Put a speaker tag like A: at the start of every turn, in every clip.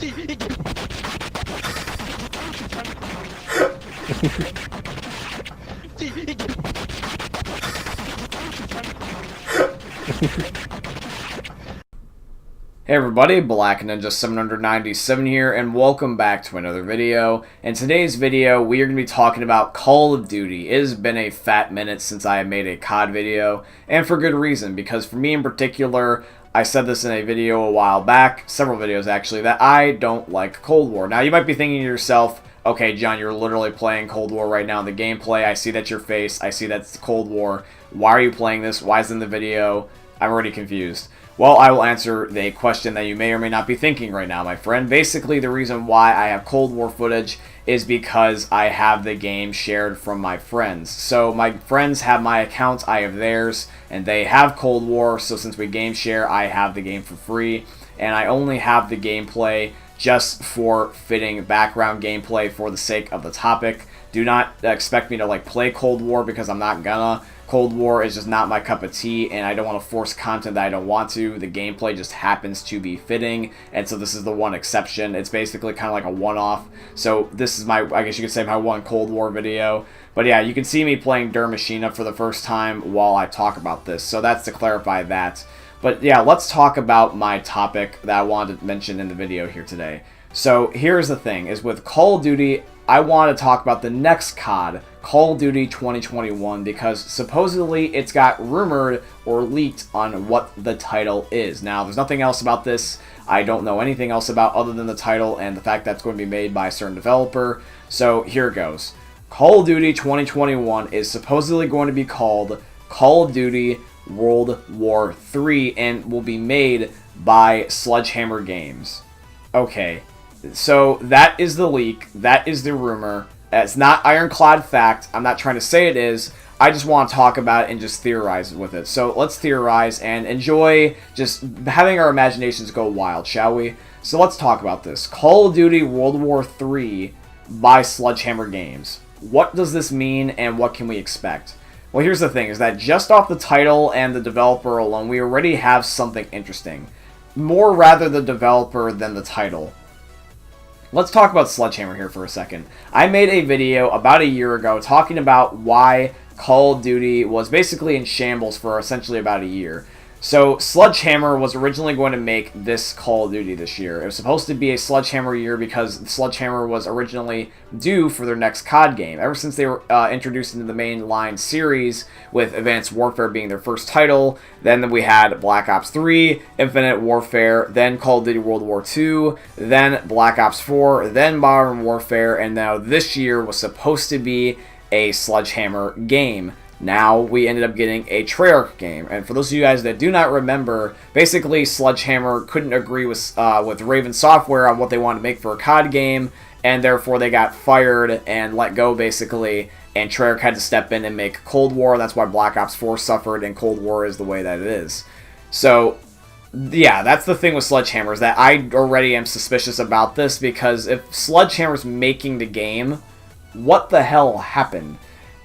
A: Hey everybody, Black Ninja 797 here, and welcome back to another video. In today's video, we are going to be talking about Call of Duty. It has been a fat minute since I have made a COD video, and for good reason, because for me in particular, I said this in a video a while back, several videos actually, that I don't like Cold War. Now, you might be thinking to yourself, okay, John, you're literally playing Cold War right now in the gameplay. I see that's your face. I see that's Cold War. Why are you playing this? Why is it in the video? I'm already confused. Well, I will answer the question that you may or may not be thinking right now, my friend. Basically, the reason why I have Cold War footage is because I have the game shared from my friends. So my friends have my account, I have theirs, and they have Cold War. So since we game share, I have the game for free, and I only have the gameplay just for fitting background gameplay for the sake of the topic. Do not expect me to play Cold War, because I'm not gonna. Cold War is just not my cup of tea, and I don't want to force content that I don't want to. The gameplay just happens to be fitting, and so this is the one exception. It's basically kind of like a one-off. So this is my, I guess you could say, my one Cold War video. But yeah, you can see me playing Der Maschine for the first time while I talk about this. So that's to clarify that. But yeah, let's talk about my topic that I wanted to mention in the video here today. So here's the thing, is with Call of Duty, I want to talk about the next COD, Call of Duty 2021, because supposedly it's got rumored or leaked on what the title is. Now, there's nothing else about this I don't know anything else about other than the title and the fact that it's going to be made by a certain developer. So here it goes. Call of Duty 2021 is supposedly going to be called Call of Duty World War 3 and will be made by Sledgehammer Games. Okay. So that is the leak, that is the rumor. It's not ironclad fact. I'm not trying to say it is. I just want to talk about it and just theorize with it. So let's theorize and enjoy just having our imaginations go wild, shall we? So let's talk about this. Call of Duty World War 3 by Sledgehammer Games. What does this mean and what can we expect? Well, here's the thing, is that just off the title and the developer alone, we already have something interesting. More rather the developer than the title. Let's talk about Sledgehammer here for a second. I made a video about a year ago talking about why Call of Duty was basically in shambles for essentially about a year. So Sledgehammer was originally going to make this Call of Duty this year. It was supposed to be a Sledgehammer year because Sledgehammer was originally due for their next COD game. Ever since they were introduced into the mainline series, with Advanced Warfare being their first title, then we had Black Ops 3, Infinite Warfare, then Call of Duty World War 2, then Black Ops 4, then Modern Warfare, and now this year was supposed to be a Sledgehammer game. Now we ended up getting a Treyarch game, and for those of you guys that do not remember, basically Sledgehammer couldn't agree with Raven Software on what they wanted to make for a COD game, and therefore they got fired and let go basically, and Treyarch had to step in and make Cold War. That's why Black Ops 4 suffered, and Cold War is the way that it is. So yeah, that's the thing with Sledgehammer, is that I already am suspicious about this, because if Sledgehammer's making the game, what the hell happened?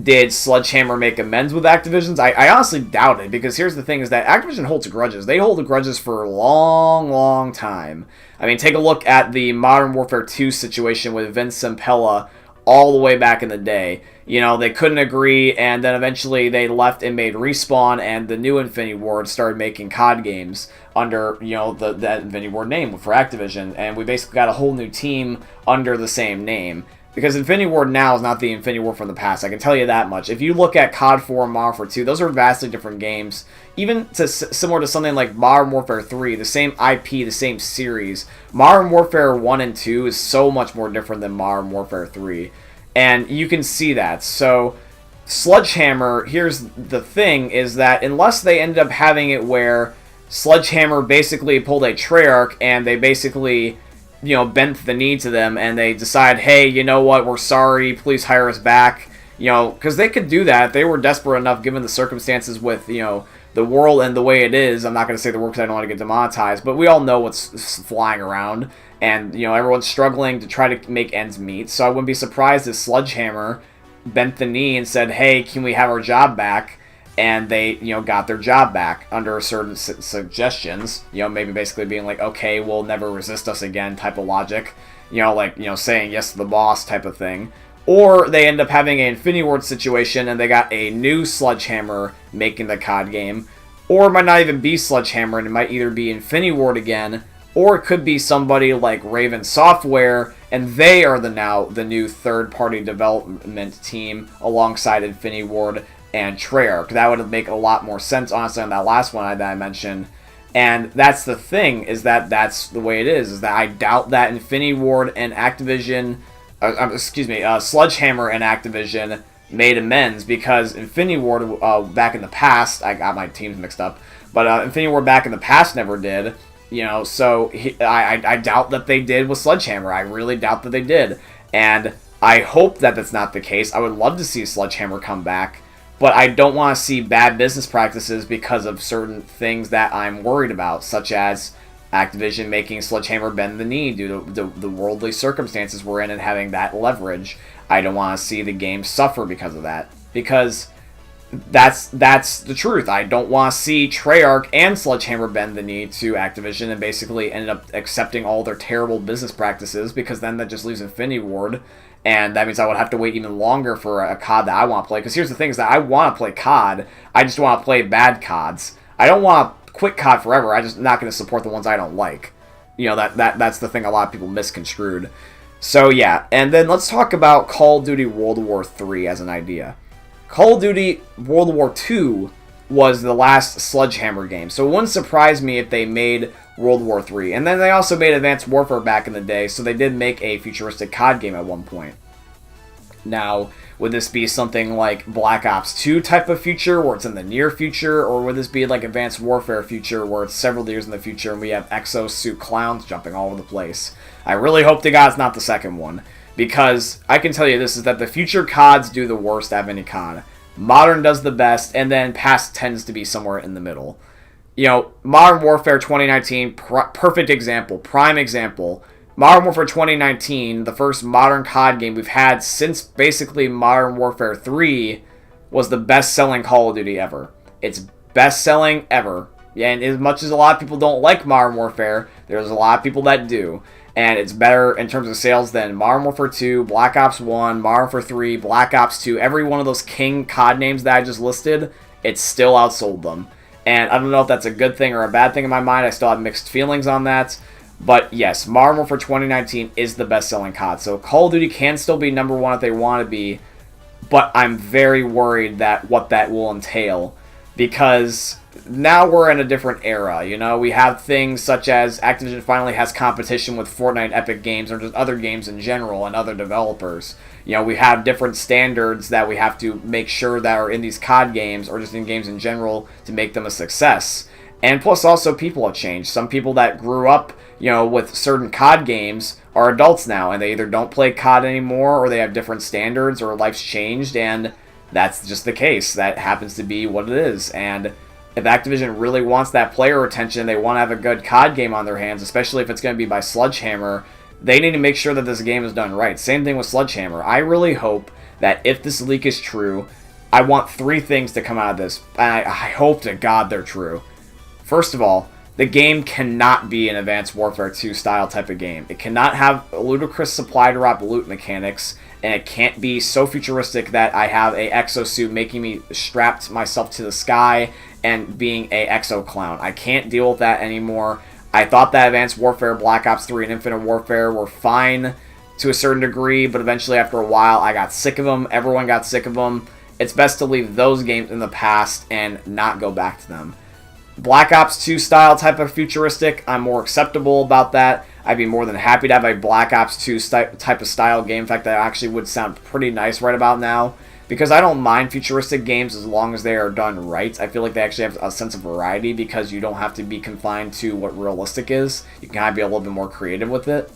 A: Did Sledgehammer make amends with Activision's? I honestly doubt it, because here's the thing, is that Activision holds grudges. They hold grudges for a long, long time. I mean, take a look at the Modern Warfare 2 situation with Vince Zampella all the way back in the day. You know, they couldn't agree, and then eventually they left and made Respawn, and the new Infinity Ward started making COD games under, you know, that Infinity Ward name for Activision, and we basically got a whole new team under the same name. Because Infinity Ward now is not the Infinity Ward from the past, I can tell you that much. If you look at COD 4 and Modern Warfare 2, those are vastly different games. Even similar to something like Modern Warfare 3, the same IP, the same series. Modern Warfare 1 and 2 is so much more different than Modern Warfare 3. And you can see that. So, Sledgehammer, here's the thing, is that unless they ended up having it where Sledgehammer basically pulled a Treyarch and they basically, you know, bent the knee to them, and they decide, hey, you know what, we're sorry, please hire us back, you know, because they could do that. They were desperate enough, given the circumstances with, you know, the world and the way it is. I'm not going to say the word because I don't want to get demonetized, but we all know what's flying around, and, you know, everyone's struggling to try to make ends meet, so I wouldn't be surprised if Sledgehammer bent the knee and said, hey, can we have our job back? and they, got their job back under certain suggestions, maybe basically being like, okay, we'll never resist us again type of logic, saying yes to the boss type of thing. Or they end up having an Infinity Ward situation and they got a new Sledgehammer making the COD game. Or it might not even be Sledgehammer and it might either be Infinity Ward again, or it could be somebody like Raven Software, and they are the new third-party development team alongside Infinity Ward and Treyarch. That would make a lot more sense, honestly, on that last one that I mentioned. And that's the thing, is that that's the way it is that I doubt that Infinity Ward and Activision, Sledgehammer and Activision made amends, because Infinity Ward back in the past, I got my teams mixed up, but Infinity Ward back in the past never did, so I doubt that they did with Sledgehammer. I really doubt that they did, and I hope that that's not the case. I would love to see Sledgehammer come back, but I don't want to see bad business practices because of certain things that I'm worried about, such as Activision making Sledgehammer bend the knee due to the worldly circumstances we're in and having that leverage. I don't want to see the game suffer because of that, because that's the truth. I don't want to see Treyarch and Sledgehammer bend the knee to Activision and basically end up accepting all their terrible business practices, because then that just leaves Infinity Ward, and that means I would have to wait even longer for a COD that I want to play. Because here's the thing, is that I want to play COD, I just want to play bad CODs. I don't want to quit COD forever. I'm just not going to support the ones I don't like. That's the thing a lot of people misconstrued. So yeah, and then let's talk about Call of Duty World War III as an idea. Call of Duty World War II was the last Sledgehammer game, so it wouldn't surprise me if they made World War III. And then they also made Advanced Warfare back in the day, so they did make a futuristic COD game at one point. Now, would this be something like Black Ops 2 type of future, where it's in the near future, or would this be like Advanced Warfare future, where it's several years in the future and we have exosuit clowns jumping all over the place? I really hope to God it's not the second one, because I can tell you this, is that the future CODs do the worst out of any COD. Modern does the best, and then past tends to be somewhere in the middle. Modern Warfare 2019, perfect example, prime example. Modern Warfare 2019, the first modern COD game we've had since basically Modern Warfare 3, was the best-selling Call of Duty ever. It's best-selling ever. And as much as a lot of people don't like Modern Warfare, there's a lot of people that do. And it's better in terms of sales than Modern Warfare 2, Black Ops 1, Modern Warfare 3, Black Ops 2. Every one of those king COD names that I just listed, it still outsold them. And I don't know if that's a good thing or a bad thing in my mind. I still have mixed feelings on that. But yes, Modern Warfare 2019 is the best-selling COD. So Call of Duty can still be number one if they want to be. But I'm very worried that what that will entail, because now we're in a different era. We have things such as Activision finally has competition with Fortnite, Epic Games, or just other games in general and other developers. We have different standards that we have to make sure that are in these COD games, or just in games in general, to make them a success. And plus also people have changed. Some people that grew up, with certain COD games are adults now, and they either don't play COD anymore, or they have different standards, or life's changed, and that's just the case. That happens to be what it is. And if Activision really wants that player retention, they want to have a good COD game on their hands, especially if it's going to be by Sledgehammer, they need to make sure that this game is done right. Same thing with Sledgehammer. I really hope that if this leak is true, I want 3 things to come out of this, and I hope to God they're true. First of all, the game cannot be an Advanced Warfare 2 style type of game. It cannot have ludicrous supply drop loot mechanics, and it can't be so futuristic that I have a exosuit making me strapped myself to the sky and being a exo clown. I can't deal with that anymore. I thought that Advanced Warfare, Black Ops 3, and Infinite Warfare were fine to a certain degree, but eventually after a while I got sick of them. Everyone got sick of them. It's best to leave those games in the past and not go back to them. Black Ops 2 style type of futuristic, I'm more acceptable about that. I'd be more than happy to have a Black Ops 2 type of style game. In fact, that actually would sound pretty nice right about now, because I don't mind futuristic games as long as they are done right. I feel like they actually have a sense of variety, because you don't have to be confined to what realistic is. You can kind of be a little bit more creative with it.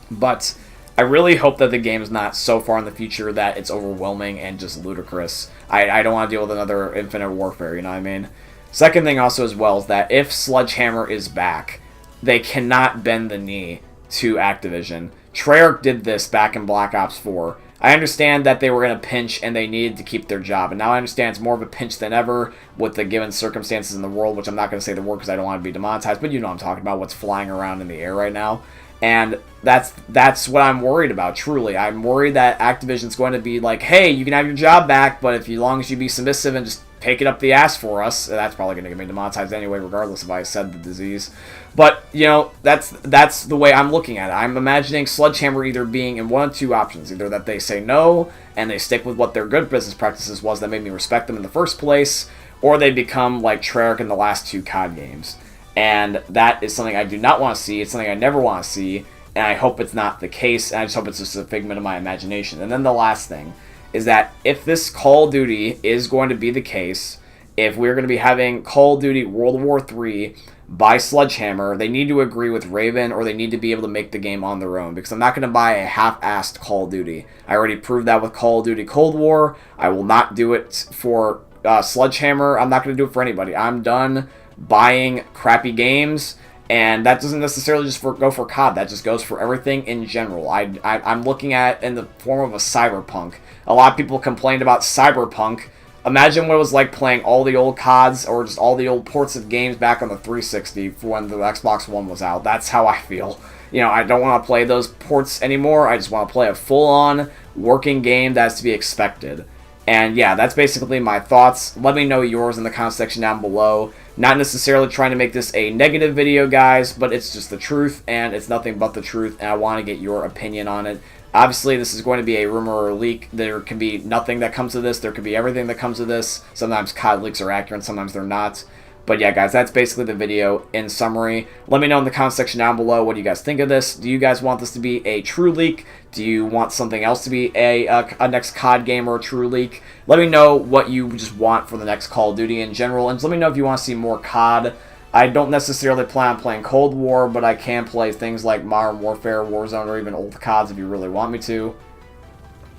A: But I really hope that the game is not so far in the future that it's overwhelming and just ludicrous. I don't want to deal with another Infinite Warfare, you know what I mean? Second thing also as well is that if Sledgehammer is back, they cannot bend the knee to Activision. Treyarch did this back in Black Ops 4. I understand that they were in a pinch and they needed to keep their job. And now I understand it's more of a pinch than ever with the given circumstances in the world, which I'm not going to say the word because I don't want to be demonetized, but you know what I'm talking about, what's flying around in the air right now. And that's what I'm worried about, truly. I'm worried that Activision's going to be like, hey, you can have your job back, but as long as you be submissive and just take it up the ass for us, that's probably going to get me demonetized anyway, regardless if I said the disease. But, you know, that's the way I'm looking at it. I'm imagining Sledgehammer either being in one of two options. Either that they say no, and they stick with what their good business practices was that made me respect them in the first place, or they become like Treyarch in the last 2 COD games. And that is something I do not want to see. It's something I never want to see, and I hope it's not the case, and I just hope it's just a figment of my imagination. And then the last thing is that if this Call of Duty is going to be the case, if we're going to be having Call of Duty World War III by Sledgehammer, they need to agree with Raven, or they need to be able to make the game on their own, because I'm not going to buy a half-assed Call of Duty. I already proved that with Call of Duty Cold War. I will not do it for Sledgehammer. I'm not going to do it for anybody. I'm done buying crappy games, and that doesn't necessarily just go for COD. That just goes for everything in general. I'm looking at in the form of a Cyberpunk. A lot of people complained about Cyberpunk. Imagine what it was like playing all the old CODs or just all the old ports of games back on the 360 when the Xbox One was out. That's how I feel. You know, I don't want to play those ports anymore. I just want to play a full-on working game that's to be expected. And yeah, that's basically my thoughts. Let me know yours in the comment section down below. Not necessarily trying to make this a negative video, guys, but it's just the truth, and it's nothing but the truth, and I want to get your opinion on it. Obviously, this is going to be a rumor or a leak. There can be nothing that comes to this. There could be everything that comes to this. Sometimes COD leaks are accurate, sometimes they're not. But yeah, guys, that's basically the video in summary. Let me know in the comment section down below what you guys think of this. Do you guys want this to be a true leak? Do you want something else to be a next COD game or a true leak? Let me know what you just want for the next Call of Duty in general. And just let me know if you want to see more COD. I don't necessarily plan on playing Cold War, but I can play things like Modern Warfare, Warzone, or even old CODs if you really want me to.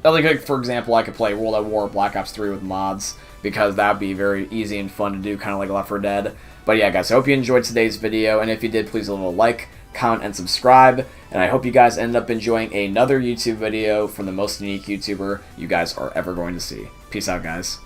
A: Like, for example, I could play World at War, Black Ops 3 with mods, because that would be very easy and fun to do, kind of like Left 4 Dead. But yeah, guys, I hope you enjoyed today's video, and if you did, please leave a like, comment, and subscribe. And I hope you guys ended up enjoying another YouTube video from the most unique YouTuber you guys are ever going to see. Peace out, guys.